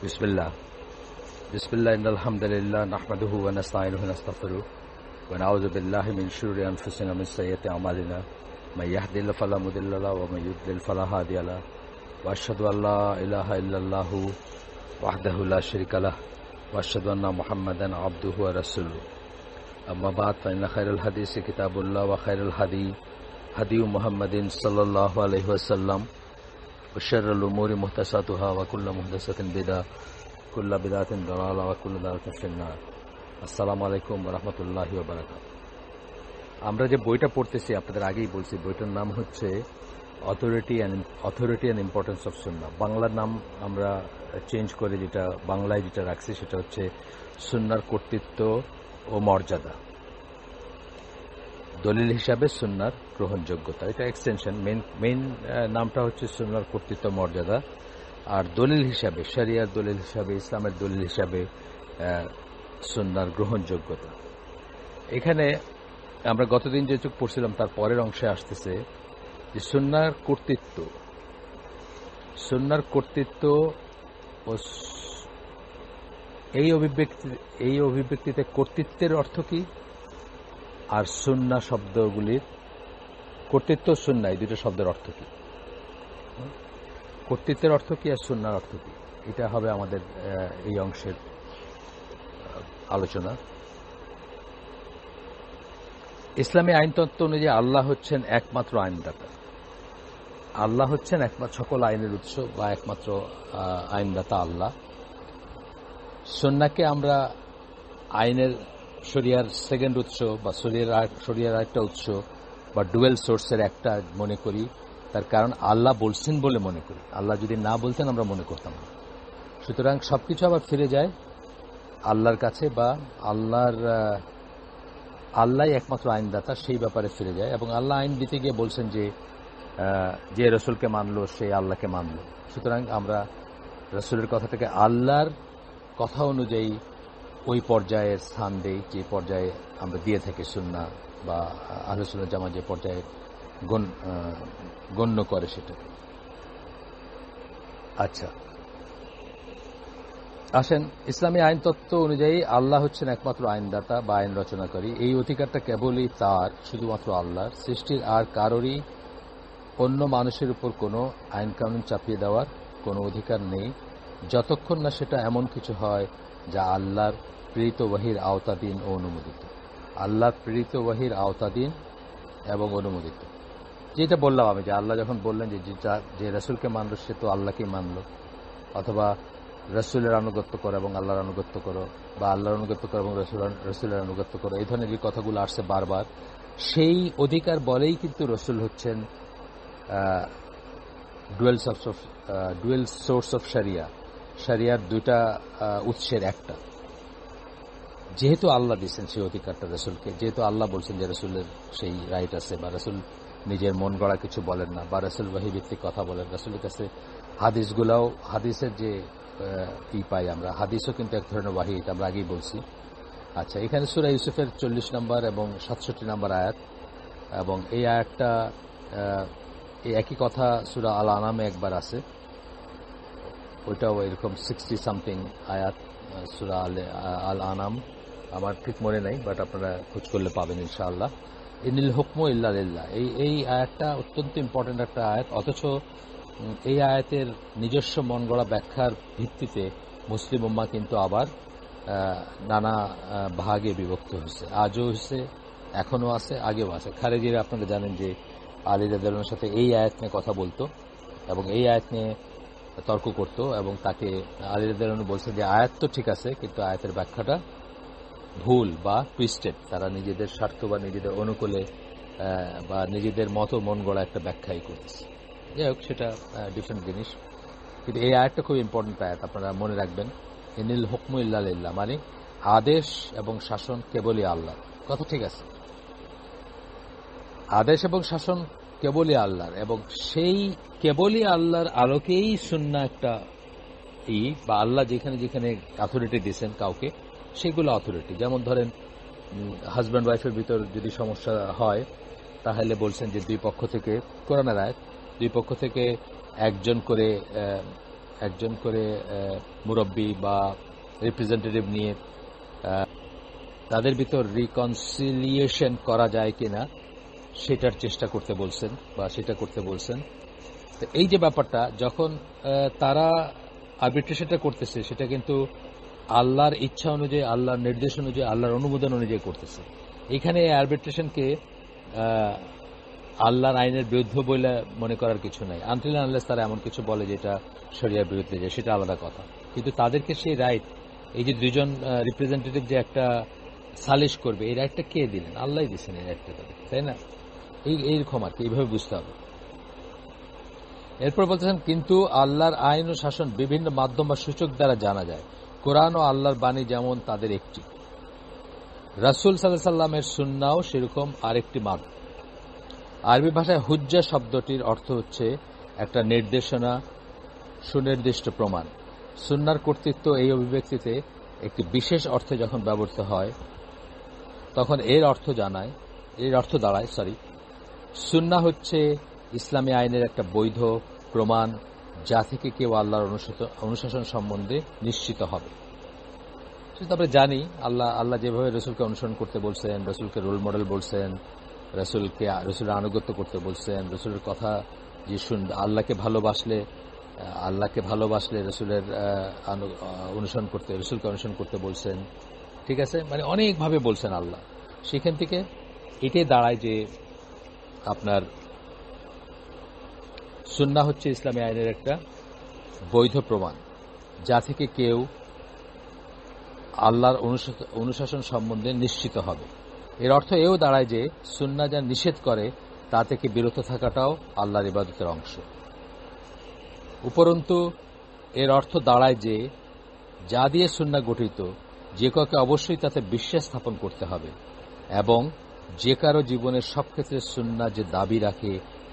बिस्मिल्लाह बिस्मिल्लाह इन्नल हम्दुलिल्लाह नहमदुहु व नस्तईनुहु व नस्तगफिरुहु व नऊज़ु बिल्लाहि मिन शुरूरि अनफुसिना व मिन सय्यिआति अमालिना मन यहदिहिल्लाहु फला मुदिल्ल लहु व मन युद्लिल फला हादिय लहु व अशहदु अन ला इलाहा इल्लल्लाहु वहदहु ला शरीका लहु व अशहदु अन्ना मुहम्मदन अब्दुहु व रसूलुहु अम्मा बाद फ़इन्न खैरल हदीस किताबुल्लाह व खैरल हदी हदी मुहम्मदिन सल्लल्लाहु अलैहि वसल्लम व शर्रुल उमूरि मुहदसातुहा व कुल्लु मुहदसातिन बिदअह कुल्लु बिदअतिन दलाला व कुल्लु दालालातिन फिन्नार। আসসালামু আলাইকুম ওয়া রাহমাতুল্লাহি ওয়া বারাকাতুহু। আমরা যে বইটা পড়তেছি আপনাদের আগেই বলছি, বইটার নাম হচ্ছে অথরিটি অ্যান্ড ইম্পর্টেন্স অফ সুন্নাহ। বাংলার নাম আমরা চেঞ্জ করে বাংলায় যেটা রাখছি সেটা হচ্ছে সুন্নাহর কর্তৃত্ব ও মর্যাদা, দলিল হিসাবে সুন্নাহর গ্রহণযোগ্যতা। এটা এক্সটেনশন। মেইন নামটা হচ্ছে সুন্নাহর কর্তৃত্ব মর্যাদা, আর দলিল হিসাবে শরিয়ার দলিল হিসাবে, ইসলামের দলিল হিসাবে সুন্নাহর গ্রহণযোগ্যতা। এখানে আমরা গতদিন যে চুক পড়ছিলাম তার পরের অংশে আসতেছে যে সুন্নাহর কর্তৃত্ব ও এই অভিব্যক্তিতে কর্তৃত্বের অর্থ কি, আর সুন্নাহ শব্দগুলির কর্তৃত্ব সুন্নাহ এই দুটো শব্দের অর্থ কি, কর্তৃত্বের অর্থ কি আর সুন্নাহর অর্থ কি, এটা হবে আমাদের এই অংশের আলোচনা। ইসলামী আইনতত্ত্ব অনুযায়ী আল্লাহ হচ্ছেন একমাত্র আইনদাতা। আল্লাহ হচ্ছেন একমাত্র সকল আইনের উৎস বা একমাত্র আইনদাতা আল্লাহ। সুন্নাহকে আমরা আইনের শরিয়ার সেকেন্ড উৎস বা শরিয়ার আরেকটা উৎস বা ডুয়েল সোর্সের একটা মনে করি। তার কারণ আল্লাহ বলছেন বলে মনে করি, আল্লাহ যদি না বলতেন আমরা মনে করতাম না। সুতরাং সবকিছু আবার ফিরে যায় আল্লাহর কাছে, বা আল্লাহ একমাত্র আইনদাতা, সেই ব্যাপারে ফিরে যায়। এবং আল্লাহ আইন দিতে গিয়ে বলছেন যে রসুলকে মানলো সে আল্লাহকে মানলো। সুতরাং আমরা রসুলের কথাটাকে আল্লাহর কথা অনুযায়ী ওই পর্যায়ের স্থান দেই যে পর্যায়ে আমরা দিয়ে থাকি সুন্নাহ বা আহলে সুন্নাহ জামাত যে পর্যায়ে গণ্য করে সেটা। আচ্ছা, আসেন, ইসলামী আইনতত্ত্ব অনুযায়ী আল্লাহ হচ্ছেন একমাত্র আইনদাতা বা আইন রচনাকারী। এই অধিকারটা কেবলই তার, শুধুমাত্র আল্লাহর। সৃষ্টির আর কারোরই অন্য মানুষের উপর কোনো আইন কানুন চাপিয়ে দেওয়ার কোনো অধিকার নেই, যতক্ষণ না সেটা এমন কিছু হয় যা আল্লাহর প্রেরিত ওয়াহির আওতাধীন ও অনুমোদিত। আল্লাহর প্রেরিত ওয়াহির আওতাধীন এবং অনুমোদিত। যেটা বললাম আমি, যে আল্লাহ যখন বললেন যে রসুলকে মানল সে তো আল্লাহকেই মানল, অথবা রসুলের আনুগত্য করো এবং আল্লাহর আনুগত্য করো, বা আল্লাহর আনুগত্য করো এবং রসুলের আনুগত্য করো, এই ধরনের যে কথাগুলো আসছে বারবার, সেই অধিকার বলেই কিন্তু রসুল হচ্ছেন ডুয়েল সোর্স অফ শরিয়ার দুইটা উৎসের একটা। যেহেতু আল্লাহ দিচ্ছেন সেই অধিকারটা রসুলকে, যেহেতু আল্লাহ বলছেন যে রসুলের সেই রাইট আছে, বা রসুল নিজের মন গড়া কিছু বলেন না, বা রসুল ওয়াহী ভিত্তিক কথা বলেন, রসুলের কাছে হাদিসের যে পাই আমরা, হাদিসও কিন্তু এক ধরনের ওয়াহী, এটা আমরা আগেই বলছি। আচ্ছা, এখানে সূরা ইউসুফের 40 নম্বর এবং 67 নম্বর আয়াত, এবং এই আয়াতটা এই একই কথা সূরা আল আনামে একবার আছে, ওইটাও এরকম 60 সামথিং আয়াত সূরা আল আনাম, আমার ঠিক মনে নাই, বাট আপনারা খোঁজ করলে পাবেন ইনশাআল্লাহ। ইনিল হুকমু ইল্লা লিল্লাহ, এই আয়াতটা অত্যন্ত ইম্পর্টেন্ট একটা আয়াত। অথচ এই আয়াতের নিজস্ব মন গড়া ব্যাখ্যার ভিত্তিতে মুসলিম উম্মাহ কিন্তু আবার নানা ভাগে বিভক্ত হয়েছে। আজও হয়েছে, এখনও আছে, আগেও আছে। খারেজিরা আপনারা জানেন যে আলী রাদিয়াল্লাহু আনহুর সাথে এই আয়াত নিয়ে কথা বলতো এবং এই আয়াত নিয়ে তর্ক করত, এবং তাকে আলী রাদিয়াল্লাহু আনহু বলছেন যে আয়াত তো ঠিক আছে, কিন্তু আয়াতের ব্যাখ্যাটা ভুল বা টুইস্টেড। তারা নিজেদের স্বার্থ বা নিজেদের অনুকূলে বা নিজেদের মতো মন গড়া একটা ব্যাখ্যাই করতেছে। যাই হোক, সেটা ডিফারেন্ট জিনিস, কিন্তু এই আয়াতটা খুব ইম্পর্টেন্ট আয়াত, আপনারা মনে রাখবেন। ইনিল হুকমু ইল্লা লিল্লাহ, মানে আদেশ এবং শাসন কেবলই আল্লাহর। কথা ঠিক আছে, আদেশ এবং শাসন কেবলই আল্লাহর, এবং সেই কেবলই আল্লাহর আলোকেই সুন্নাহ একটা বা আল্লাহ যেখানে যেখানে অথরিটি দিয়েছেন কাউকে, সেগুলো অথরিটি। যেমন ধরেন, হাজব্যান্ড ওয়াইফের ভিতর যদি সমস্যা হয়, তাহলে বলছেন যে দুই পক্ষ থেকে, কোরআনের আয়াত, দুই পক্ষ থেকে একজন করে একজন করে মুরব্বী বা রিপ্রেজেন্টেটিভ নিয়ে তাদের ভিতর রিকনসিলিয়েশন করা যায় কিনা সেটার চেষ্টা করতে বলছেন বা সেটা করতে বলছেন। তো এই যে ব্যাপারটা, যখন তারা আরবিট্রেশনটা করতেছে, সেটা কিন্তু আল্লাহর ইচ্ছা অনুযায়ী, আল্লাহর নির্দেশ অনুযায়ী, আল্লাহর অনুমোদন অনুযায়ী করতেছে। এখানে আরবিট্রেশনকে আল্লাহর আইনের বিরুদ্ধ বলে মনে করার কিছু নাই, আনটিল আনলেস তারা এমন কিছু বলে যেটা শরিয়ার বিরুদ্ধে যায়, সেটা আলাদা কথা। কিন্তু তাদেরকে সেই রাইট, এই যে দুজন রিপ্রেজেন্টেটিভ যে একটা সালিশ করবে, এই রাইটটা কে দিলেন? আল্লাহই দিচ্ছেন এই রাইটটা তাদের, তাই না? এইরকম আর কি, এইভাবে বুঝতে হবে। এরপর বলতেছেন, কিন্তু আল্লাহর আইন ও শাসন বিভিন্ন মাধ্যম বা সূচক দ্বারা জানা যায়। কোরআন ও আল্লাহর বাণী যেমন তাদের একটি, রাসূল সাল্লাল্লাহু আলাইহি সাল্লামের সুন্নাহও সেরকম আরেকটি মাধ্যম। আরবি ভাষায় হুজ্জা শব্দটির অর্থ হচ্ছে একটা নির্দেশনা, সুনির্দিষ্ট প্রমাণ। সুন্নাহর কর্তৃত্ব এই অভিব্যক্তিতে একটি বিশেষ অর্থে যখন ব্যবহৃত হয়, তখন এর অর্থ দাঁড়ায় সুন্নাহ হচ্ছে ইসলামী আইনের একটা বৈধ প্রমাণ, যা থেকে কেউ আল্লাহর অনুশাসন সম্বন্ধে নিশ্চিত হবে। সেটা আমরা জানি, আল্লাহ যেভাবে রসুলকে অনুসরণ করতে বলছেন, রসুলকে রোল মডেল বলছেন, রসুলের আনুগত্য করতে বলছেন, রসুলের কথা যে শুনবে, আল্লাহকে ভালোবাসলে রসুলের রসুলকে অনুসরণ করতে বলছেন। ঠিক আছে, মানে অনেকভাবে বলছেন আল্লাহ। সেখান থেকে এটাই দাঁড়ায় যে আপনার সুন্নাহ হচ্ছে ইসলামী আইনের একটা বৈধ প্রমাণ, যা থেকে কেউ আল্লাহর অনুশাসন সম্বন্ধে নিশ্চিত হবে। এর অর্থ এও দাঁড়ায় যে সুন্নাহ যা নিষেধ করে তা থেকে বিরত থাকাটাও আল্লাহর ইবাদতের অংশ। উপরন্তু এর অর্থ দাঁড়ায় যে যা দিয়ে সুন্নাহ গঠিত, যে কাউকে অবশ্যই তাতে বিশ্বাস স্থাপন করতে হবে, এবং যে কারো জীবনের সব ক্ষেত্রে সুন্নাহ যে দাবি রাখে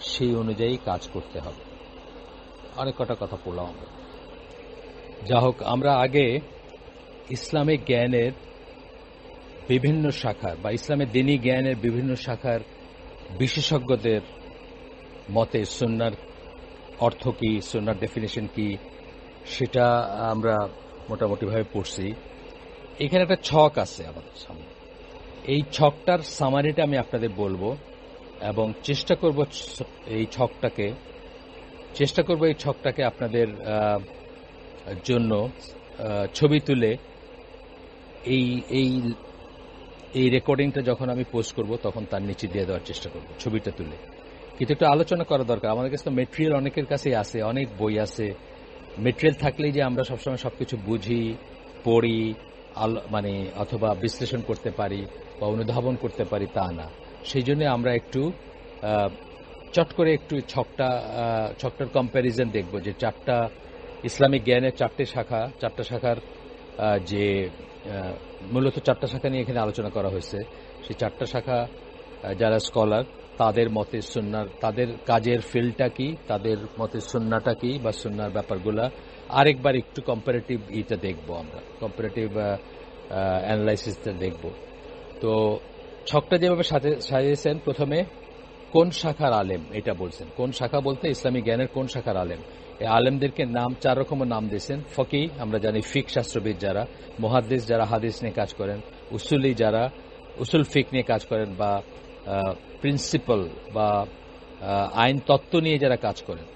সেই অনুযায়ী কাজ করতে হবে। অনেক কটা কথা পড়লাম আমরা। যা হোক, আমরা আগে ইসলামিক জ্ঞানের বিভিন্ন শাখার বা ইসলামের দ্বীনি জ্ঞানের বিভিন্ন শাখার বিশেষজ্ঞদের মতে সুন্নাহর অর্থ কি, সুন্নাহর ডেফিনেশন কি, সেটা আমরা মোটামুটিভাবে পড়ছি। এখানে একটা ছক আছে আমাদের সামনে, এই ছকটার সামারিটা আমি আপনাদের বলবো এবং চেষ্টা করব এই ছকটাকে আপনাদের জন্য ছবি তুলে এই রেকর্ডিংটা যখন আমি পোস্ট করব তখন তার নিচে দিয়ে দেওয়ার চেষ্টা করব ছবিটা তুলে। কিন্তু একটু আলোচনা করা দরকার। আমাদের কাছে তো মেটেরিয়াল অনেকের কাছেই আছে, অনেক বই আছে। মেটেরিয়াল থাকলেই যে আমরা সবসময় সবকিছু বুঝি, পড়ি, মানে অথবা বিশ্লেষণ করতে পারি বা অনুধাবন করতে পারি তা না। সেই জন্য আমরা একটু চট করে একটু ছকটার কম্প্যারিজন দেখব যে চারটা ইসলামিক জ্ঞানের চারটা শাখার যে মূলত চারটা শাখা নিয়ে এখানে আলোচনা করা হয়েছে, সেই চারটা শাখা যারা স্কলার তাদের মতে সুন্নাহর, তাদের কাজের ফিল্ডটা কি, তাদের মতে সুন্নাহটা কি বা সুন্নাহর ব্যাপারগুলা আরেকবার একটু কম্পারেটিভ দেখবো, আমরা কম্পারেটিভ অ্যানালাইসিসটা দেখব। তো ছকটা যেভাবে সাজিয়েছেন, প্রথমে কোন শাখার আলেম এটা বলছেন। কোন শাখা বলতে ইসলামী জ্ঞানের কোন শাখার আলেম। এই আলেমদেরকে নাম 4 রকমের নাম দিয়েছেন। ফকি, আমরা জানি ফিক শাস্ত্রবিদ যারা, মুহাদ্দিস যারা হাদিস নিয়ে কাজ করেন, উসুলি যারা উসুল ফিক নিয়ে কাজ করেন, বা প্রিন্সিপাল আইন তত্ত্ব নিয়ে যারা কাজ করেন,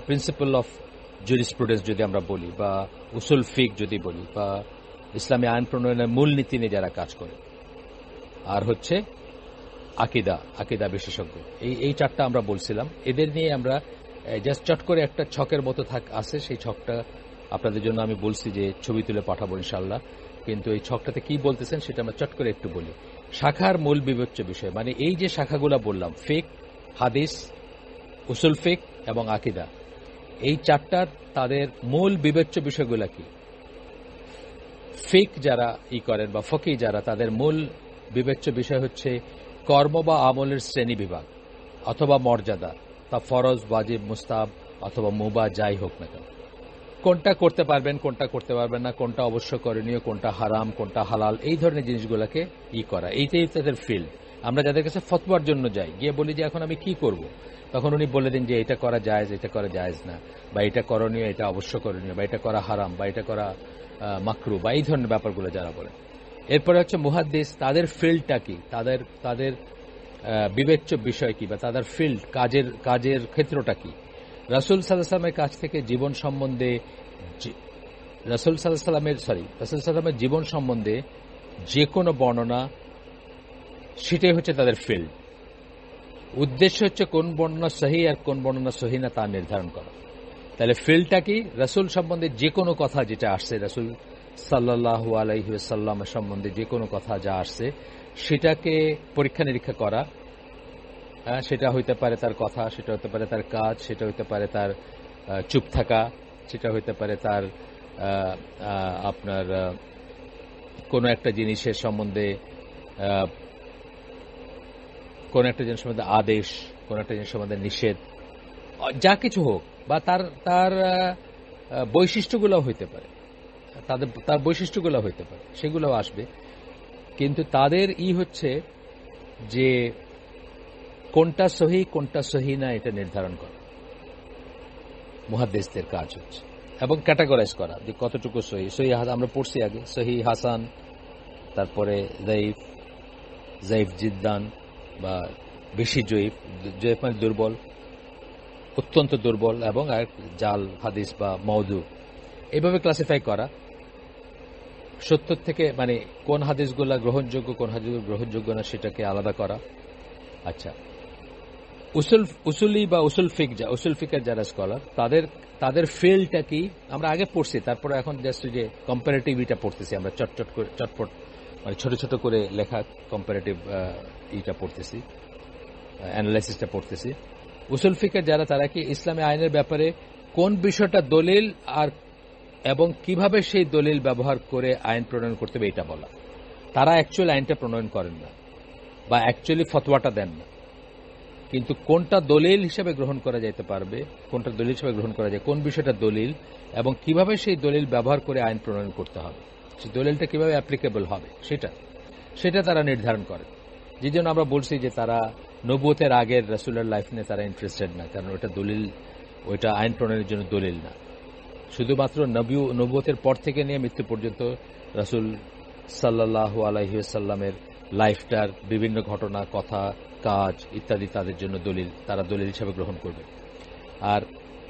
প্রিন্সিপাল অফ জুরিসপ্রুডেন্স যদি আমরা বলি, বা উসুল ফিক যদি বলি, বা ইসলামী আইন প্রণয়নের মূলনীতি নিয়ে যারা কাজ করে, আর হচ্ছে আকিদা বিশেষজ্ঞ। এই চারটা আমরা বলছিলাম। এদের নিয়ে আমরা জাস্ট চট করে একটা ছকের মতো আছে, সেই ছকটা আপনাদের জন্য আমি বলছি যে ছবি তুলে পাঠাবো ইনশাল্লাহ। কিন্তু এই ছকটাতে কি বলতেছেন সেটা আমরা চট করে একটু বলি। শাখার মূল বিবেচ্য বিষয়, মানে এই যে শাখাগুলো বললাম, ফিক, হাদিস, উসুল ফিক এবং আকিদা, এই চারটার তাদের মূল বিবেচ্য বিষয়গুলো কি? ফিক যারা করেন বা ফকি যারা, তাদের মূল বিবেচ্য বিষয় হচ্ছে কর্ম বা আমলের শ্রেণী বিভাগ অথবা মর্যাদা, তা ফরজ, ওয়াজিব, মুস্তাহাব অথবা মুবাহ যাই হোক না কেন, কোনটা করতে পারবেন, কোনটা করতে পারবেন না, কোনটা অবশ্য করণীয়, কোনটা হারাম, কোনটা হালাল, এই ধরনের জিনিসগুলোকে করা, এইটাই তাদের ফিল্ড। আমরা যাদের কাছে ফতোয়ার জন্য যাই, গিয়ে বলি যে এখন আমি কি করব, তখন উনি বলে দিন যে এটা করা জায়েজ, এটা করা জায়েজ না, বা এটা করণীয়, এটা অবশ্য করণীয়, বা এটা করা হারাম, বা এটা করা মাকরু, বা এই ধরনের ব্যাপারগুলো যারা বলেন। এরপরে হচ্ছে মুহাদ্দিস, তাদের ফিল্ডটা কি, তাদের তাদের বিবেচ্য বিষয় কি, বা তাদের ফিল্ড কাজের ক্ষেত্রটা কি। রাসূল সাল্লাল্লাহু আলাইহি ওয়াসাল্লামের কাছ থেকে জীবন সম্বন্ধে রাসূল সাল্লাল্লাহু আলাইহি ওয়াসাল্লামের জীবন সম্বন্ধে যে কোনো বর্ণনা, সেটাই হচ্ছে তাদের ফিল্ড। উদ্দেশ্য হচ্ছে কোন বর্ণনা সহি আর কোন বর্ণনা সহি না তা নির্ধারণ করা। তাহলে ফিল্ডটা কি, রাসূল সম্বন্ধে যে কোনো কথা যেটা আসছে, রাসূল সাল্লাল্লাহু আলাইহি ওয়াসাল্লাম সম্বন্ধে যে কোনো কথা যা আসছে সেটাকে পরীক্ষা নিরীক্ষা করা। সেটা হইতে পারে তার কথা, সেটা হতে পারে তার কাজ, সেটা হইতে পারে তার চুপ থাকা, সেটা হইতে পারে তার আপনার কোনো একটা জিনিসের সম্বন্ধে কোন একটা জিনিস সম্বন্ধে আদেশ, কোন একটা জিনিস সম্বন্ধে নিষেধ, যা কিছু হোক, বা তার বৈশিষ্ট্যগুলো হইতে পারে, তার বৈশিষ্ট্যগুলো হইতে পারে, সেগুলোও আসবে। কিন্তু তাদের হচ্ছে যে কোনটা সহি কোনটা সহি না এটা নির্ধারণ করা মুহাদ্দিসদের কাজ হচ্ছে, এবং ক্যাটাগরাইজ করা যে কতটুকু সহি। আমরা পড়ছি আগে সহি, হাসান, তারপরে জয়ীফ জিদ্দান, বা বেশি জয়ীফ মানে দুর্বল, অত্যন্ত দুর্বল, এবং আর জাল হাদিস বা মওদু, এইভাবে ক্লাসিফাই করা। 70 থেকে মানে কোন হাদিসগুলো গ্রহণযোগ্য, কোন হাদিসগুলো গ্রহণযোগ্য না, সেটাকে আলাদা করা। আচ্ছা, উসুলি বা উসুল ফিকের যারা স্কলার, তাদের ফিল্ডটা কি আমরা আগে পড়ছি, তারপরে এখন জাস্ট যে কম্পারেটিভ এটা পড়তেছি আমরা, চটপট মানে ছোট ছোট করে লেখা কম্পারেটিভ ইটা পড়তেছি, অ্যানালাইসিসটা পড়তেছি। উসুল ফিকের যারা, তারা কি ইসলামী আইনের ব্যাপারে কোন বিষয়টা দলিল আর এবং কিভাবে সেই দলিল ব্যবহার করে আইন প্রণয়ন করতে হবে এটা বলা। তারা অ্যাকচুয়ালি আইনটা প্রণয়ন করেন না, বা অ্যাকচুয়ালি ফতোয়াটা দেন না, কিন্তু কোনটা দলিল হিসেবে গ্রহণ করা যেতে পারবে, কোনটা দলিল হিসেবে গ্রহণ করা যায়, কোন বিষয়টা দলিল, এবং কিভাবে সেই দলিল ব্যবহার করে আইন প্রণয়ন করতে হবে, সেই দলিলটা কিভাবে অ্যাপ্লিকেবল হবে, সেটা তারা নির্ধারণ করে। যে জন্য আমরা বলছি যে তারা নবুয়তের আগের রাসূলের লাইফ নিয়ে তারা ইন্টারেস্টেড না, কারণ ওইটা আইন প্রণয়নের জন্য দলিল না। শুধুমাত্র নবুয়তের পর থেকে নিয়ে মৃত্যু পর্যন্ত রাসূল সাল্লাল্লাহু আলাইহি ওয়াসাল্লামের লাইফটার বিভিন্ন ঘটনা, কথা, কাজ ইত্যাদি তাদের জন্য তারা দলিল হিসেবে গ্রহণ করবে। আর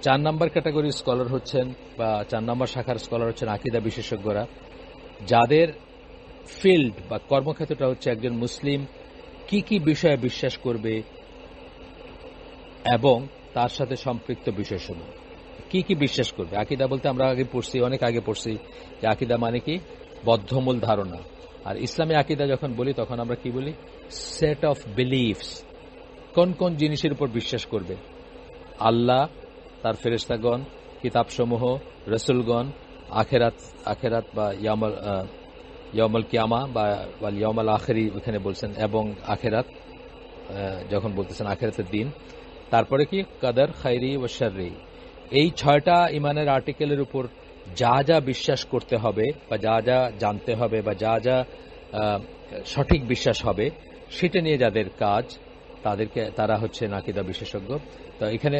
4 নম্বর ক্যাটাগরির স্কলার হচ্ছেন, বা 4 নম্বর শাখার স্কলার হচ্ছেন আকীদা বিশেষজ্ঞরা, যাদের ফিল্ড বা কর্মক্ষেত্রটা হচ্ছে একজন মুসলিম কি কি বিষয়ে বিশ্বাস করবে এবং তার সাথে সম্পৃক্ত বিষয়সমূহ। কি কি বিশ্বাস করবে। আকীদা বলতে আমরা অনেক আগে পড়ছি যে আকীদা মানে কি, বদ্ধমূল ধারণা। আর ইসলামী আকীদা যখন বলি তখন আমরা কি বলি, সেট অফ বিলিফস। কোন কোন জিনিসের উপর বিশ্বাস করবে, আল্লাহ, তার ফেরেশতাগণ, কিতাবসমূহ, রাসূলগণ, আখেরাত বা ইয়াউমুল কিয়ামা বা ইয়াউমুল আখিরি এখানে বলছেন, এবং আখেরাত যখন বলতেছেন আখেরাতের দিন। তারপরে কি, কদর, খায়রি ওয়া শাররি। এই 6টা ইমানের আর্টিকেলের উপর যা যা বিশ্বাস করতে হবে, বা যা যা জানতে হবে, বা যা যা সঠিক বিশ্বাস হবে, সেটা নিয়ে যাদের কাজ, তারা হচ্ছে আকীদা বিশেষজ্ঞ। তো এখানে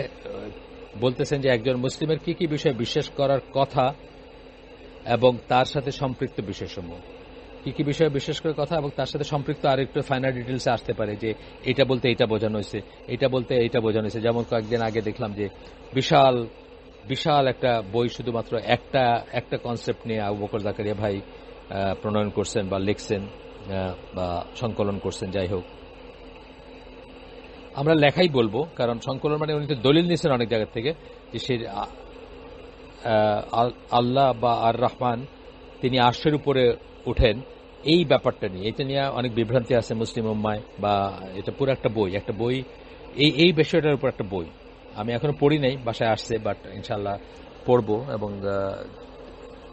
বলতেছেন যে একজন মুসলিমের কি কি বিষয়ে বিশ্বাস করার কথা এবং তার সাথে সম্পৃক্ত বিষয়সমূহ, কি কি বিষয়ে বিশ্বাস করার কথা এবং তার সাথে সম্পৃক্ত আরেকটু ফাইনাল ডিটেলসে আসতে পারে, যে এটা বলতে এটা বোঝানো হয়েছে, এটা বলতে এটা বোঝানো হয়েছে। যেমন কয়েকদিন আগে দেখলাম যে বিশাল একটা বই শুধুমাত্র একটা কনসেপ্ট নিয়ে আবু বকর জাকারিয়া ভাই প্রণয়ন করছেন বা লিখছেন বা সংকলন করছেন। যাই হোক, আমরা লেখাই বলবো, কারণ সংকলন মানে উনি তো দলিল নিয়েছেন অনেক জায়গা থেকে, যে সে আল্লাহ বা আর রহমান তিনি আরশের উপরে উঠেন, এই ব্যাপারটা নিয়ে, এটা নিয়ে অনেক বিভ্রান্তি আছে মুসলিম উম্মায়, বা এটা পুরো একটা বই এই বিষয়টার উপর একটা বই। আমি এখনো পড়ি নাই, বাসায় আসছে, বাট ইনশাল্লাহ পড়বো, এবং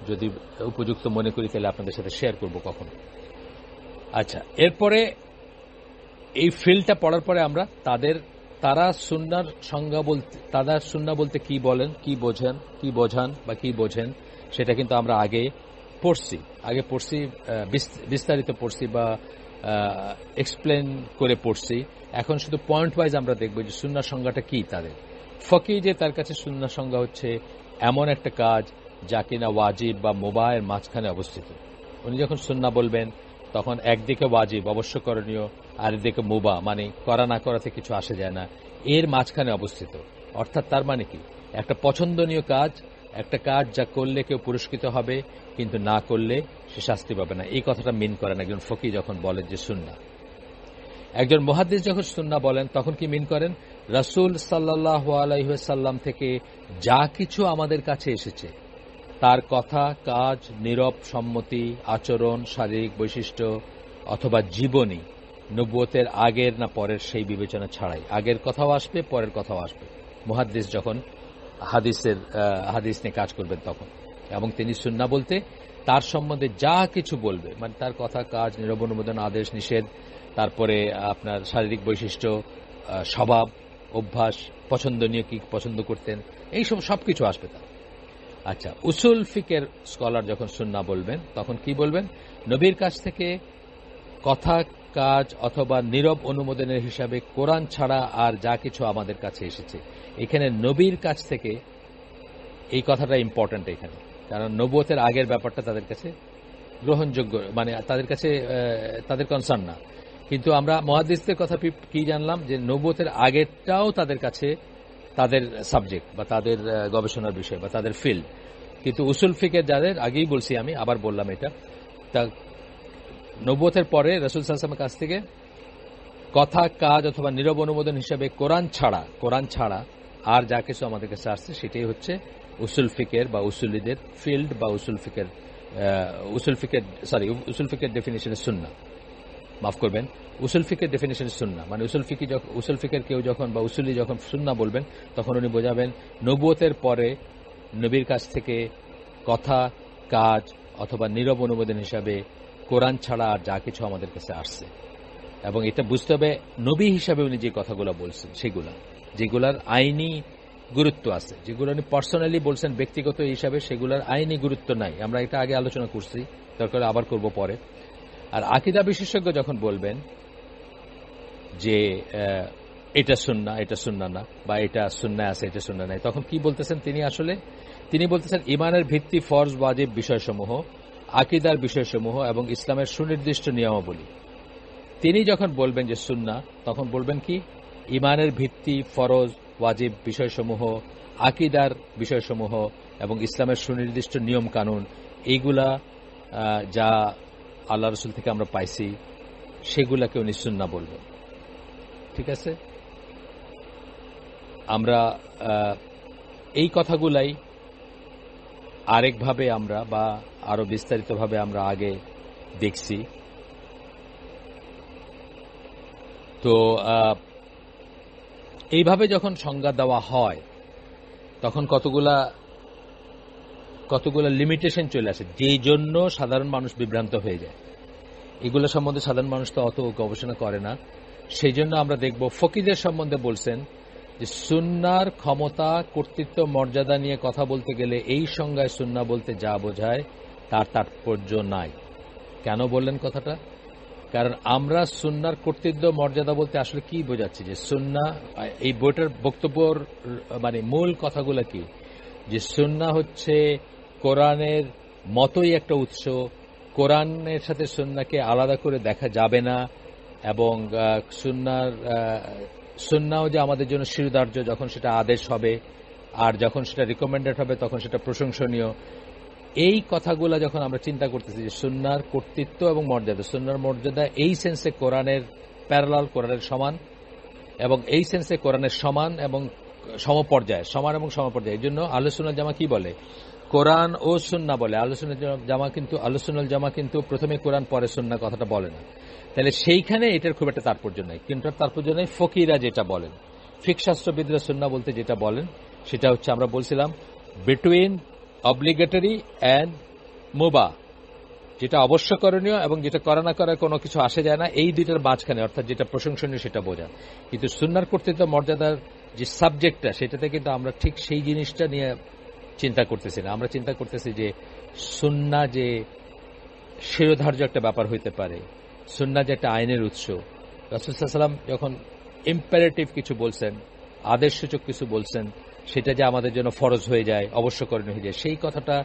যদি উপযুক্ত মনে করি তাহলে আপনাদের সাথে শেয়ার করব কখন। আচ্ছা, এরপরে এই ফিল্ডটা পড়ার পরে আমরা তারা সুন্নাহর সংজ্ঞা বলতে, তারা সুন্নাহ বলতে কি বলেন, কি বোঝান বা কি বোঝেন, সেটা কিন্তু আমরা আগে পড়ছি, বিস্তারিত পড়ছি, বা এক্সপ্লেন করে পড়ছি। এখন শুধু পয়েন্ট ওয়াইজ আমরা দেখব যে সুন্নাহ সংজ্ঞাটা কি তাদের। ফকি যে তার কাছে সুন্নাহ সংজ্ঞা হচ্ছে এমন একটা কাজ যা কিনা ওয়াজিব বা মুবাহের মাঝখানে অবস্থিত। উনি যখন সুন্নাহ বলবেন তখন একদিকে ওয়াজিব অবশ্য করণীয়, আর একদিকে মুবাহ মানে করা না করাতে কিছু আসে যায় না, এর মাঝখানে অবস্থিত। অর্থাৎ তার মানে কি, একটা পছন্দনীয় কাজ, একটা কাজ যা করলে কেউ পুরস্কৃত হবে কিন্তু না করলে সে শাস্তি পাবে না, এই কথাটা মিন করেন একজন ফকি যখন বলেন যে সুন্নাহ। একজন মুহাদ্দিস যখন সুন্নাহ বলেন তখন কি মিন করেন, রাসূল সাল্লাল্লাহু আলাইহি ওয়াসাল্লাম থেকে যা কিছু আমাদের কাছে এসেছে তার কথা, কাজ, নীরব সম্মতি, আচরণ, শারীরিক বৈশিষ্ট্য অথবা জীবনী নবুয়তের আগের না পরের সেই বিবেচনা ছাড়াই। আগের কথাও আসবে, পরের কথাও আসবে মুহাদ্দিস যখন হাদিস নিয়ে কাজ করবেন তখন। এবং তিনি সুন্নাহ বলতে তার সম্বন্ধে যা কিছু বলবে, মানে তার কথা, কাজ, নীরব অনুমোদন, আদেশ, নিষেধ, তারপরে আপনার শারীরিক বৈশিষ্ট্য, স্বভাব, অভ্যাস, পছন্দনীয় কি পছন্দ করতেন, এইসব সবকিছু আসবে তার। আচ্ছা, উসুল ফিকের স্কলার যখন সুন্নাহ বলবেন তখন কি বলবেন, নবীর কাছ থেকে কথা, কাজ অথবা নীরব অনুমোদনের হিসাবে কোরআন ছাড়া আর যা কিছু আমাদের কাছে এসেছে। এখানে নবীর কাছ থেকে, এই কথাটা ইম্পর্ট্যান্ট এখানে, কারণ নবুয়তের আগের ব্যাপারটা তাদের কাছে গ্রহণযোগ্য, মানে তাদের কাছে তাদের কনসার্ন না। কিন্তু আমরা মুহাদ্দিসদের কথা কি জানলাম যে নবুয়তের আগেরটাও তাদের কাছে তাদের সাবজেক্ট বা তাদের গবেষণার বিষয় বা তাদের ফিল্ড। কিন্তু উসুল ফিকের যাদের, আগেই বলছি আমি, আবার বললাম এটা, তা নবুয়তের পরে রাসূল সাল্লাল্লাহু আলাইহি ওয়াসাল্লামের কাছ থেকে কথা, কাজ অথবা নীরব অনুমোদন হিসেবে কোরআন ছাড়া আর যা কিছু আমাদের কাছে আসছে সেটাই হচ্ছে উসুল ফিকের বা উসুলিদের ফিল্ড বা উসুল ফিকের ডেফিনিশনের সুন্নাহ। মাফ করবেন, উসুল ফিকের ডেফিনিশন সুন্নাহ মানে উসুল ফিকের কেউ যখন বা উসুলি যখন সুন্নাহ বলবেন তখন উনি বোঝাবেন নবুয়তের পরে নবীর কাছ থেকে কথা, কাজ অথবা নীরব অনুমোদন হিসাবে কোরআন ছাড়া আর যা কিছু আমাদের কাছে আসছে। এবং এটা বুঝতে হবে নবী হিসাবে উনি যে কথাগুলো বলছেন যেগুলার আইনি গুরুত্ব আছে, যেগুলো উনি পার্সোনালি বলছেন ব্যক্তিগত হিসাবে, সেগুলোর আইনি গুরুত্ব নাই। আমরা এটা আগে আলোচনা করছি, দরকার আবার করব পরে। আর আকীদা বিশেষজ্ঞ যখন বলবেন যে এটা সুন্নাহ না, বা এটা সুন্নাহ আছে এটা সুন্নাহ নাই, তখন কি বলতেছেন তিনি বলতেছেন ইমানের ভিত্তি, ফরজ, ওয়াজিব বিষয়সমূহ, আকীদার বিষয়সমূহ এবং ইসলামের সুনির্দিষ্ট নিয়মাবলী। তিনি যখন বলবেন যে সুন্নাহ, তখন বলবেন কি, ইমানের ভিত্তি, ফরজ, ওয়াজিব বিষয়সমূহ, আকীদার বিষয়সমূহ এবং ইসলামের সুনির্দিষ্ট নিয়ম কানুন, এইগুলা যা আল্লাহ রাসূল থেকে আমরা পাইছি সেগুলাকে উনি সুন্নাহ বলবেন। ঠিক আছে, আমরা এই কথাগুলাই আরেকভাবে আমরা বা আরো বিস্তারিতভাবে আমরা আগে দেখছি। তো এইভাবে যখন সংজ্ঞা দেওয়া হয় তখন কতগুলা লিমিটেশন চলে আসে, যেই জন্য সাধারণ মানুষ বিভ্রান্ত হয়ে যায়। এগুলো সম্বন্ধে সাধারণ মানুষ তো অত গবেষণা করে না। সেই জন্য আমরা দেখব ফকিদের সম্বন্ধে বলছেন যে সুন্নাহর ক্ষমতা, কর্তৃত্ব, মর্যাদা নিয়ে কথা বলতে গেলে এই সংজ্ঞায় সুন্নাহ বলতে যা বোঝায় তার তাৎপর্য নাই। কেন বললেন কথাটা? কারণ আমরা সুন্নাহর কর্তৃত্ব, মর্যাদা বলতে আসলে কি বোঝাচ্ছি, যে সুন্নাহ, এই বইটার বক্তব্যর মানে মূল কথাগুলো কি, যে সুন্নাহ হচ্ছে কোরআনের মতোই একটা উৎস, কোরআনের সাথে সুন্নাহকে আলাদা করে দেখা যাবে না, এবং সুন্নাহ যে আমাদের জন্য শিরোধার্য, যখন সেটা আদেশ হবে আর যখন সেটা রিকমেন্ডেড হবে তখন সেটা প্রশংসনীয়। এই কথাগুলো যখন আমরা চিন্তা করতেছি যে সুন্নাহর কর্তৃত্ব এবং মর্যাদা, সুন্নাহর মর্যাদা এই সেন্সে কোরআনের প্যারালাল, কোরআনের সমান, এবং এই সেন্সে কোরআনের সমান এবং সমপর্যায়ে। এই জন্য আহলুস সুন্নাহ জামা কি বলে, কোরআন ও সুন্নাহ বলে। আহলুস সুন্নাহ জামা কিন্তু প্রথমে কোরআন পরে সুন্নাহ কথাটা বলে না। তাহলে সেইখানে এটার খুব একটা তাৎপর্য নাই। কিন্তু তাৎপর্য নেই ফকিরা যেটা বলেন, ফিকহ শাস্ত্রবিদরা সুন্নাহ বলতে যেটা বলেন সেটা হচ্ছে, আমরা বলছিলাম, বিটুইন অব্লিগেটরি অ্যান্ড মুবাহ, যেটা অবশ্যকরণীয় এবং যেটা করা না করার কোনো কিছু আসে যায় না, এই দুইটার মাঝখানে, অর্থাৎ যেটা প্রশংসনীয় সেটা বোঝা। কিন্তু সুন্নাহর কর্তৃত্ব, মর্যাদার যে সাবজেক্টটা, সেটাতে কিন্তু আমরা ঠিক সেই জিনিসটা নিয়ে চিন্তা করতেছি না। আমরা চিন্তা করতেছি যে সুন্নাহ যে শিরোধার্য একটা ব্যাপার হইতে পারে, সুন্নাহ যে একটা আইনের উৎস, রাসূল সাল্লাল্লাহু আলাইহি ওয়াসাল্লাম যখন ইম্পারেটিভ কিছু বলছেন, আদেশসূচক কিছু বলছেন, সেটা যে আমাদের জন্য ফরজ হয়ে যায়, অবশ্যকরণীয় হয়ে যায়, সেই কথাটা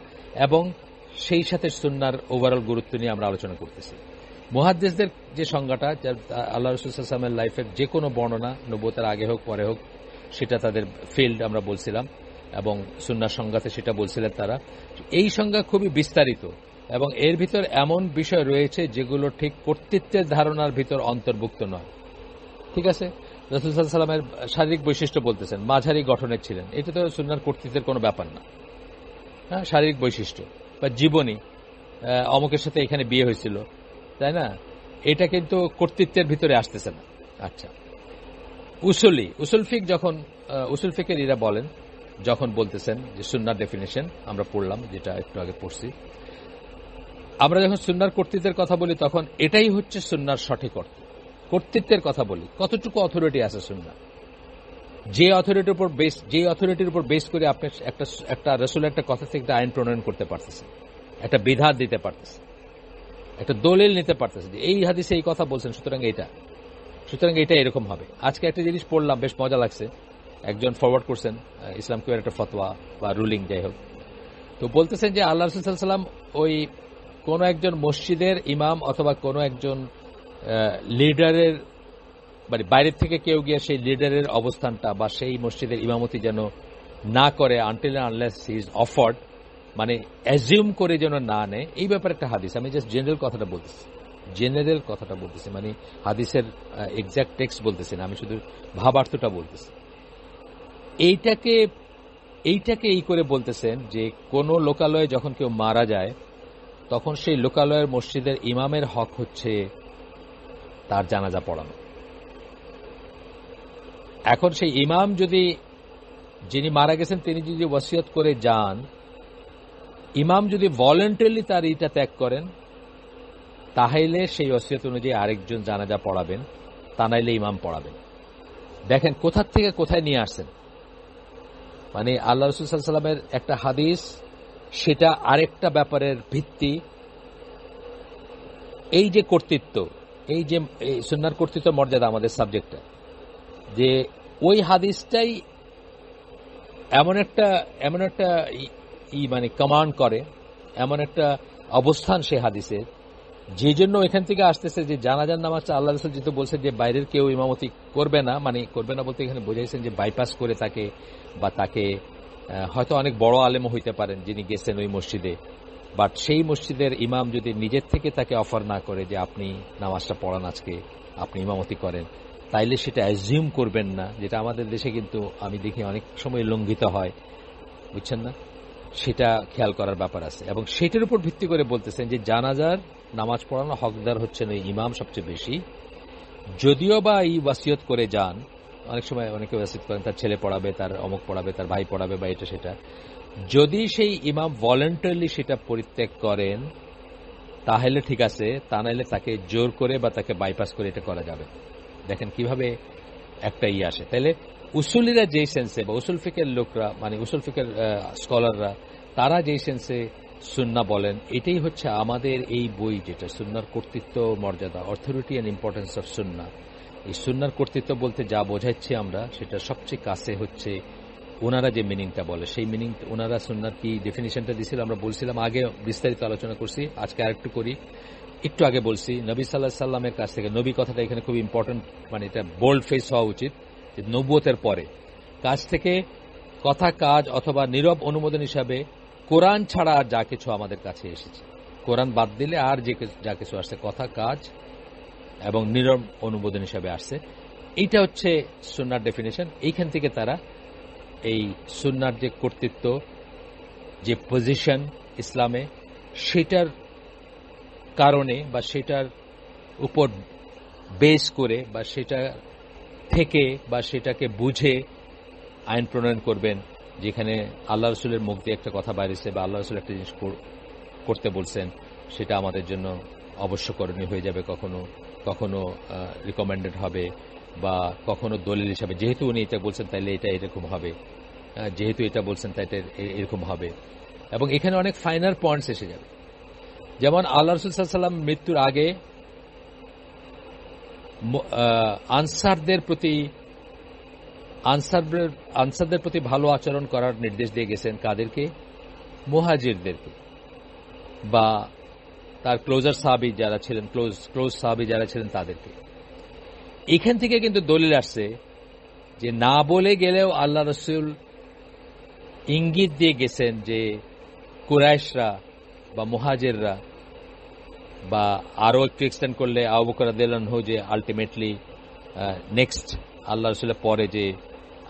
এবং সেই সাথে সুন্নাহর ওভারঅল গুরুত্ব নিয়ে আমরা আলোচনা করতেছি। মুহাদ্দিসদের যে সংজ্ঞাটা, আল্লাহ রাসূল সাল্লাল্লাহু আলাইহি ওয়াসাল্লামের লাইফের যে কোনো বর্ণনা, নবুয়তের আগে হোক পরে হোক, সেটা তাদের ফিল্ড আমরা বলছিলাম, এবং সুন্নাহর সংজ্ঞাতে সেটা বলছিলেন তারা। এই সংজ্ঞা খুবই বিস্তারিত এবং এর ভিতর এমন বিষয় রয়েছে যেগুলো ঠিক কর্তৃত্বের ধারণার ভিতর অন্তর্ভুক্ত নয়। ঠিক আছে, রাসূল সাল্লাল্লাহু আলাইহি ওয়াসাল্লামের শারীরিক বৈশিষ্ট্য বলতেছেন, মাঝারি গঠনের ছিলেন, এটা তো সুন্নাহর কর্তৃত্বের কোনো ব্যাপার না। হ্যাঁ, শারীরিক বৈশিষ্ট্য বা জীবনী, অমুকের সাথে এখানে বিয়ে হয়েছিল, তাই না, এটা কিন্তু কর্তৃত্বের ভিতরে আসতেছে না। আচ্ছা, উসুল ফিকের এরা বলেন, যখন বলতেছেন যে সুন্নাহর ডেফিনেশন আমরা পড়লাম, যেটা একটু আগে পড়ছি, আমরা যখন সুন্নাহর কর্তৃত্বের কথা বলি তখন এটাই হচ্ছে সুন্নাহর সঠিক অর্থ। কর্তৃত্বের কথা বলি, কতটুকু অথরিটি আছে সুন্নাহ, যে অথরিটির উপর বেস করে আপনি একটা রাসূলের একটা কথা থেকে একটা আইন প্রণয়ন করতে পারতেছেন, একটা বিধান দিতে পারতেছেন, একটা দলিল নিতে পারতেছেন যে এই হাদিসে এই কথা বলছেন, সুতরাং এটা এরকম হবে। আজকে একটা জিনিস পড়লাম, বেশ মজা লাগছে, একজন ফরওয়ার্ড করছেন ইসলাম কিউর একটা ফতোয়া বা রুলিং, যাই হোক, তো বলতেছেন যে আল্লাহ রাসূল সাল্লাল্লাহু আলাইহি ওয়াসাল্লাম ওই কোন একজন মসজিদের ইমাম অথবা কোন একজন লিডারের, মানে বাইরের থেকে কেউ গিয়ে সেই লিডারের অবস্থানটা বা সেই মসজিদের ইমামতি যেন না করে until unless he is offered, মানে অ্যাজিউম করে যেন না নেয়, এই ব্যাপারে একটা হাদিস। আমি জাস্ট জেনারেল কথাটা বলতেছি, মানে হাদিসের এক্সাক্ট টেক্সট বলতেছি না, আমি শুধু ভাবার্থটা বলতেছি। এইটাকে এই করে বলতেছেন যে কোন লোকালয়ে যখন কেউ মারা যায় তখন সেই লোকালয়ের মসজিদের ইমামের হক হচ্ছে তার জানাজা পড়ানো। এখন সেই ইমাম যিনি মারা গেছেন তিনি যদি ওয়াসিয়ত করে যান, ইমাম যদি ভলেন্টারিলি তার ইটা ত্যাগ করেন, তাহলে সেই ওয়াসিয়ত অনুযায়ী আরেকজন জানাজা পড়াবেন, তা নাইলে ইমাম পড়াবেন। দেখেন কোথা থেকে কোথায় নিয়ে আসছেন, মানে আল্লাহ রাসূল সাল্লাল্লাহু আলাইহি ওয়াসাল্লামের একটা হাদিস, সেটা আরেকটা ব্যাপারের ভিত্তি। এই যে কর্তৃত্ব, এই যে সুন্নাহর কর্তৃত্ব মর্যাদা, আমাদের সাবজেক্টটা, যে ওই হাদিসটাই এমন একটা মানে কমান্ড করে, এমন একটা অবস্থান সে হাদিসের, যে জন্য এখান থেকে আসতেছে যে জানাজার নামাজটা আল্লাহ রাসূল যেহেতু বলছেন যে বাইরের কেউ ইমামতি করবে না, মানে করবে না বলতে এখানে বোঝাইছেন যে বাইপাস করে তাকে, বা তাকে হয়তো অনেক বড় আলেমও হইতে পারেন যিনি গেছেন ওই মসজিদে, বাট সেই মসজিদের ইমাম যদি নিজের থেকে তাকে অফার না করে যে আপনি নামাজটা পড়ান, আজকে আপনি ইমামতি করেন, তাইলে সেটা অ্যাজিউম করবেন না, যেটা আমাদের দেশে কিন্তু আমি দেখি অনেক সময় লঙ্ঘিত হয়, বুঝছেন না, সেটা খেয়াল করার ব্যাপার আছে। এবং সেটার উপর ভিত্তি করে বলতেছেন যে জানাজার নামাজ পড়ানো হকদার হচ্ছেন ওই ইমাম সবচেয়ে বেশি, যদিও বা এই ওয়াসিয়ত করে যান, অনেক সময় অনেকে ওয়াসিয়ত করেন তার ছেলে পড়াবে, তার অমুক পড়াবে, তার ভাই পড়াবে, বা এটা সেটা, যদি সেই ইমাম ভলেন্টারিলি সেটা পরিত্যাগ করেন তাহলে ঠিক আছে, তা নাইলে তাকে জোর করে বা তাকে বাইপাস করে এটা করা যাবে। দেখেন কিভাবে একটা আসে। তাহলে উসুলিরা যেই সেন্সে, বা উসুল ফিকের লোকরা, মানে উসুল ফিকের স্কলাররা, তারা যেই সেন্সে সুন্নাহ বলেন, এটাই হচ্ছে আমাদের এই বই, যেটা সুন্নাহর কর্তৃত্ব মর্যাদা, অথরিটি অ্যান্ড ইম্পর্টেন্স অফ সুন্নাহ। এই সুন্নাহর কর্তৃত্ব বলতে যা বোঝাচ্ছি আমরা, সেটা সবচেয়ে কাছে হচ্ছে ওনারা যে মিনিংটা বলে, সেই মিনিং ওনারা সুন্নাহর কি ডেফিনিশনটা দিয়েছিল আমরা বলছিলাম, আগে বিস্তারিত আলোচনা করছি, আজকে আরেকটু করি। একটু আগে বলছি নবী সাল্লাল্লাহু আলাইহি সাল্লামের কাছ থেকে, নবী কথাটা এখানে খুব ইম্পর্টেন্ট, মানে এটা বোল্ড ফেস হওয়া উচিত, যে নবুয়তের পরে কাছ থেকে কথা, কাজ অথবা নীরব অনুমোদন হিসাবে কোরআন ছাড়া আর যা কিছু আমাদের কাছে এসেছে, কোরআন বাদ দিলে আর যা কিছু আসছে, কথা, কাজ এবং নীরব অনুমোদন হিসাবে আসছে, এইটা হচ্ছে সুন্নাহর ডেফিনেশন। এইখান থেকে তারা এই সুন্নাহর যে কর্তৃত্ব, যে পজিশন ইসলামে, সেটার কারণে বা সেটার উপর বেস করে বা সেটা থেকে বা সেটাকে বুঝে আইন প্রণয়ন করবেন, যেখানে আল্লাহ রসুলের মুখ দিয়ে একটা কথা বাইরেছে বা আল্লাহ রসুল একটা জিনিস করতে বলছেন, সেটা আমাদের জন্য অবশ্যকরণীয় হয়ে যাবে, কখনো কখনো রিকমেন্ডেড হবে, বা কখনো দলিল হিসাবে, যেহেতু উনি এটা বলছেন তাইলে এটা এরকম হবে, যেহেতু এটা বলছেন তাই এটা এরকম হবে। এবং এখানে অনেক ফাইনাল পয়েন্টস এসে যাবে, যেমন আল্লাহ রসুল সাল্লাল্লাহু আলাইহি ওয়াসাল্লাম মৃত্যুর আগে আনসারদের প্রতি ভালো আচরণ করার নির্দেশ দিয়ে গেছেন কাদেরকে? মুহাজিরদেরকে, বা তার ক্লোজার সাহাবী যারা ছিলেন, ক্লোজ সাহাবী যারা ছিলেন তাদেরকে। এখান থেকে কিন্তু দলিল আসছে যে না বলে গেলেও আল্লাহ রাসূল ইঙ্গিত দিয়ে গেছেন যে কুরাইশরা বা মুহাজিররা, বা আরো একটু এক্সটেন্ড করলে আবু বকর রাদিয়াল্লাহু আনহু, যে আলটিমেটলি নেক্সট আল্লাহ রাসূলের পরে যে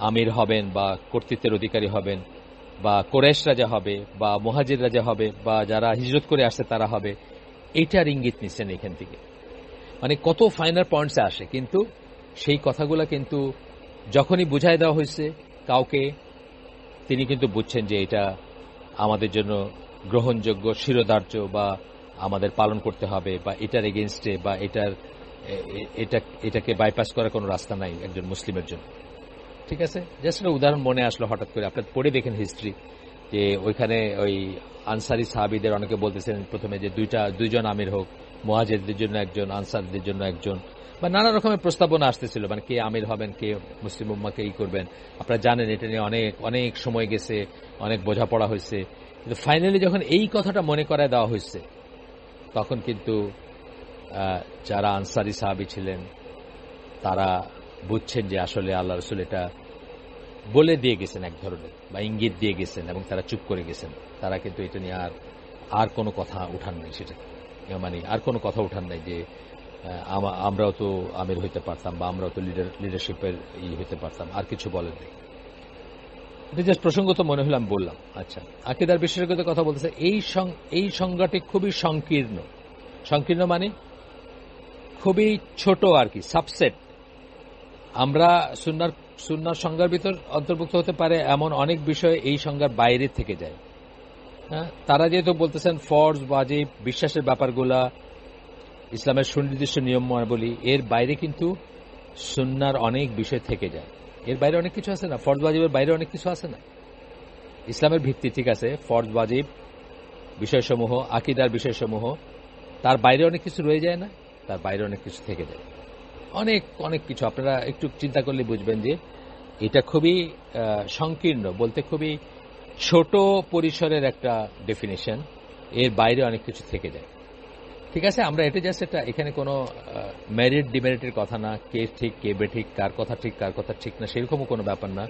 আমির হবেন বা কর্তৃত্বের অধিকারী হবেন, বা কুরাইশরা যা হবে, বা মুহাজিররা যা হবে, বা যারা হিজরত করে আসছে তারা হবে, এটার ইঙ্গিত নিচ্ছেন এখান থেকে। মানে কত ফাইনাল পয়েন্টসে আসে, কিন্তু সেই কথাগুলো কিন্তু যখনই বুঝাই দেওয়া হয়েছে কাউকে, তিনি কিন্তু বুঝছেন যে এটা আমাদের জন্য গ্রহণযোগ্য, শিরোধার্য, বা আমাদের পালন করতে হবে, বা এটার এগেনস্টে, বা এটাকে বাইপাস করার কোনো রাস্তা নাই একজন মুসলিমের জন্য। ঠিক আছে, জাস্ট একটা উদাহরণ মনে আসলো হঠাৎ করে। আপনার পড়ে দেখেন হিস্ট্রি, যে ওইখানে ওই আনসারি সাহাবীদের অনেকে বলতেছেন প্রথমে যে দুইজন আমির হোক, মুহাজিরদের জন্য একজন, আনসারদের জন্য একজন, বা নানা রকমের প্রস্তাবনা আসতেছিল, মানে কে আমির হবেন, কে মুসলিম উম্মাহকে করবেন। আপনারা জানেন এটা নিয়ে অনেক অনেক সময় গেছে, অনেক বোঝাপড়া হয়েছে, কিন্তু ফাইনালি যখন এই কথাটা মনে করায় দেওয়া হয়েছে, তখন কিন্তু যারা আনসারি সাহাবী ছিলেন তারা বুঝছেন যে আসলে আল্লাহ রাসূল এটা বলে দিয়ে গেছেন এক ধরনের, বা ইঙ্গিত দিয়ে গেছেন, এবং তারা চুপ করে গেছেন। তারা কিন্তু এটা নিয়ে আর কোনো কথা উঠান নাই, সেটা মানে আর কোনো কথা উঠান নাই যে আমরাও তো আমির হইতে পারতাম, বা আমরাও তো লিডারশিপের হইতে পারতাম, আর কিছু বলেন নাই। এটা জাস্ট প্রসঙ্গত মনে হলো, আমি বললাম। আচ্ছা, আকীদার বিশেষজ্ঞদের কথা বলতেছে, এই সংজ্ঞাটি খুবই সংকীর্ণ মানে খুবই ছোট আর কি, সাবসেট। আমরা সুন্নাহর সংজ্ঞার ভিতর অন্তর্ভুক্ত হতে পারে এমন অনেক বিষয় এই সংজ্ঞার বাইরে থেকে যায়। হ্যাঁ, তারা যেহেতু বলতেছেন ফরজ, ওয়াজিব, বিশ্বাসের ব্যাপারগুলা, ইসলামের সুনির্দিষ্ট নিয়মাবলী, এর বাইরে কিন্তু সুন্নাহর অনেক বিষয় থেকে যায়। এর বাইরে অনেক কিছু আছে না, ফরজ ওয়াজিবের বাইরে অনেক কিছু আছে না। ইসলামের ভিত্তি ঠিক আছে, ফরজ ওয়াজিব বিষয়সমূহ, আকীদার বিষয়সমূহ, তার বাইরে অনেক কিছু রয়ে যায় না, তার বাইরে অনেক কিছু থেকে যায়, অনেক অনেক কিছু। আপনারা একটু চিন্তা করলে বুঝবেন যে এটা খুবই সংকীর্ণ, বলতে খুবই ছোট পরিসরের একটা ডেফিনেশন, এর বাইরে অনেক কিছু থেকে যায়। ঠিক আছে, আমরা এটা জাস্ট এটা, এখানে কোনো মেরিট ডিমেরিটের কথা না, কে ঠিক কে বেঠিক, কার কথা ঠিক কার কথা ঠিক না, সেরকমও কোনো ব্যাপার না।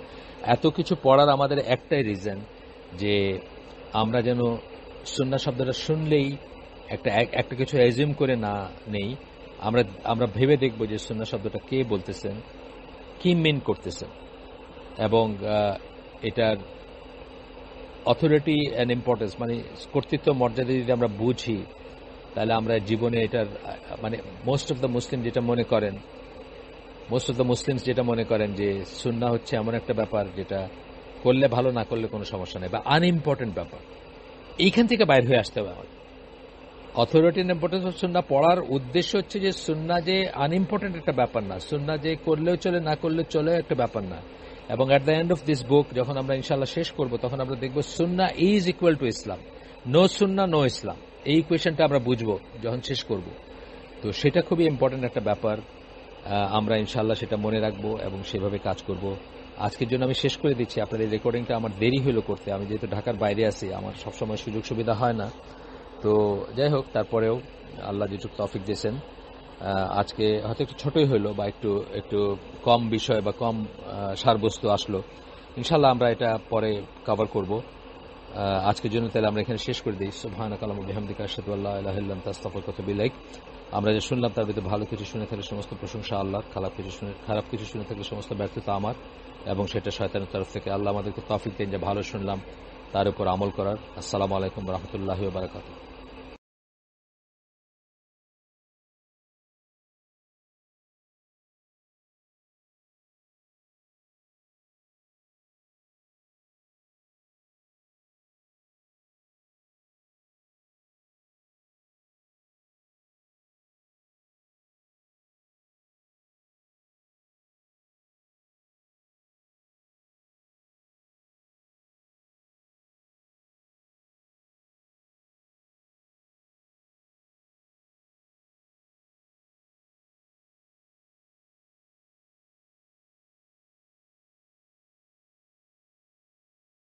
এত কিছু পড়ার আমাদের একটাই রিজন, যে আমরা যেন সুন্নাহ শব্দটা শুনলেই একটা কিছু অ্যাজিউম করে না নেই, আমরা ভেবে দেখব যে সুন্নাহ শব্দটা কে বলতেছেন, কি মিন করতেছেন, এবং এটার অথরিটি অ্যান্ড ইম্পর্টেন্স, মানে কর্তৃত্ব মর্যাদা যদি আমরা বুঝি, তাহলে আমরা জীবনে এটার মানে মোস্ট অফ দ্য মুসলিমস যেটা মনে করেন যে সুন্নাহ হচ্ছে এমন একটা ব্যাপার যেটা করলে ভালো, না করলে কোনো সমস্যা নেই, বা আনইম্পর্টেন্ট ব্যাপার। এইখান থেকে বাইর হয়ে আসতে হবে আমাদের। অথরিটি অ্যান্ড ইম্পর্টেন্স অফ সুন্নাহ পড়ার উদ্দেশ্য হচ্ছে যে সুন্নাহ যে আনইম্পর্টেন্ট একটা ব্যাপার না, সুন্নাহ যে করলেও চলে না করলেও চলে একটা ব্যাপার না। এবং at the end of this book যখন আমরা ইনশাআল্লাহ শেষ করব, তখন আমরা দেখব Sunnah is equal to Islam, no Sunnah no Islam. এই ইকুয়েশনটা আমরা বুঝবো যখন শেষ করব। তো সেটা খুবই ইম্পর্টেন্ট একটা ব্যাপার, আমরা ইনশাআল্লাহ সেটা মনে রাখবো এবং সেভাবে কাজ করব। আজকের জন্য আমি শেষ করে দিচ্ছি। আপনার এই রেকর্ডিংটা আমার দেরি হলো করতে, আমি যেহেতু ঢাকার বাইরে আছি, আমার সবসময় সুযোগ সুবিধা হয় না। তো যাই হোক, তারপরেও আল্লাহ যেটুকু তৌফিক দিয়েছেন, আজকে হয়তো একটু ছোটই হইলো, বা একটু কম বিষয় বা কম সারবস্তু আসলো। ইনশাআল্লাহ আমরা এটা পরে কভার করব। আজকের জন্য তাহলে আমরা এখানে শেষ করে দিই। সুবহানাকাল্লাহুম্মা ওয়া বিহামদিকা আশহাদু আল্লা ইলাহা ইল্লা আনতা আস্তাগফিরুকা ওয়া আতুবু ইলাইক। আমরা যে শুনলাম তার ভিতরে ভালো কিছু শুনে থাকলে সমস্ত প্রশংসা আল্লাহর, খারাপ কিছু শুনে থাকলে সমস্ত ব্যর্থতা আমার, এবং সেটা শয়তানের তরফ থেকে। আল্লাহ আমাদেরকে তৌফিক দেন যে ভালো শুনলাম তার উপর আমল করার। আসসালামু আলাইকুম ওয়া রাহমাতুল্লাহি ওয়া বারাকাতুহু।